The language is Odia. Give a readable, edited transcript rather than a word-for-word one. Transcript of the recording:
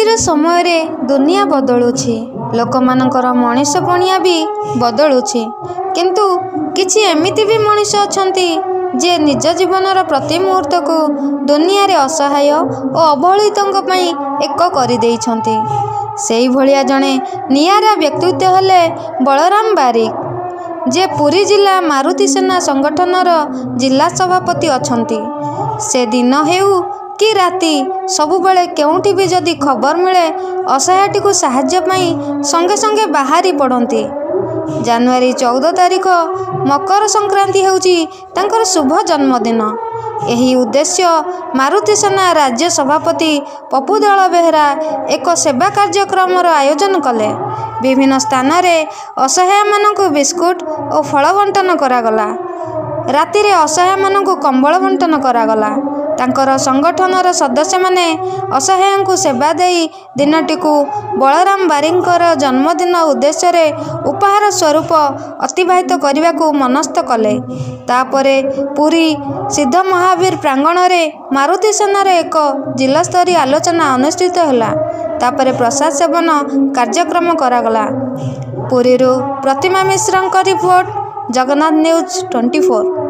ଆଜିର ସମୟରେ ଦୁନିଆ ବଦଳୁଛି, ଲୋକମାନଙ୍କର ମଣିଷପଣିଆ ବି ବଦଳୁଛି। କିନ୍ତୁ କିଛି ଏମିତି ବି ମଣିଷ ଅଛନ୍ତି ଯେ ନିଜ ଜୀବନର ପ୍ରତି ମୁହୂର୍ତ୍ତକୁ ଦୁନିଆରେ ଅସହାୟ ଓ ଅବହେଳିତଙ୍କ ପାଇଁ ଏକ କରିଦେଇଛନ୍ତି। ସେଇଭଳିଆ ଜଣେ ନିଆରା ବ୍ୟକ୍ତିତ୍ୱ ହେଲେ ବଳରାମ ବାରିକ, ଯେ ପୁରୀ ଜିଲ୍ଲା ମାରୁତି ସେନା ସଂଗଠନର ଜିଲ୍ଲା ସଭାପତି ଅଛନ୍ତି। ସେ ଦିନ ହେଉ କି ରାତି ସବୁବେଳେ କେଉଁଠି ବି ଯଦି ଖବର ମିଳେ ଅସହାୟଟିକୁ ସାହାଯ୍ୟ ପାଇଁ ସଙ୍ଗେ ସଙ୍ଗେ ବାହାରି ପଡ଼ନ୍ତି। ଜାନୁଆରୀ 14 ତାରିଖ ମକର ସଂକ୍ରାନ୍ତି ହେଉଛି ତାଙ୍କର ଶୁଭ ଜନ୍ମଦିନ। ଏହି ଉଦ୍ଦେଶ୍ୟ ମାରୁତି ସେନା ରାଜ୍ୟ ସଭାପତି ପପୁଦଳ ବେହେରା ଏକ ସେବା କାର୍ଯ୍ୟକ୍ରମର ଆୟୋଜନ କଲେ। ବିଭିନ୍ନ ସ୍ଥାନରେ ଅସହାୟମାନଙ୍କୁ ବିସ୍କୁଟ ଓ ଫଳ ବଣ୍ଟନ କରାଗଲା। ରାତିରେ ଅସହାୟମାନଙ୍କୁ କମ୍ବଳ ବଣ୍ଟନ କରାଗଲା। ତାଙ୍କର ସଂଗଠନର ସଦସ୍ୟମାନେ ଅସହାୟଙ୍କୁ ସେବା ଦେଇ ଦିନଟିକୁ ବଳରାମ ବାରିକଙ୍କର ଜନ୍ମଦିନ ଉଦ୍ଦେଶ୍ୟରେ ଉପହାର ସ୍ୱରୂପ ଅତିବାହିତ କରିବାକୁ ମନସ୍ଥ କଲେ। ତାପରେ ପୁରୀ ସିଦ୍ଧ ମହାବୀର ପ୍ରାଙ୍ଗଣରେ ମାରୁତି ସେନାର ଏକ ଜିଲ୍ଲାସ୍ତରୀୟ ଆଲୋଚନା ଅନୁଷ୍ଠିତ ହେଲା। ତାପରେ ପ୍ରସାଦ ସେବନ କାର୍ଯ୍ୟକ୍ରମ କରାଗଲା। ପୁରୀରୁ ପ୍ରତିମା ମିଶ୍ରଙ୍କ ରିପୋର୍ଟ, ଜଗନ୍ନାଥ ନ୍ୟୁଜ୍ 24।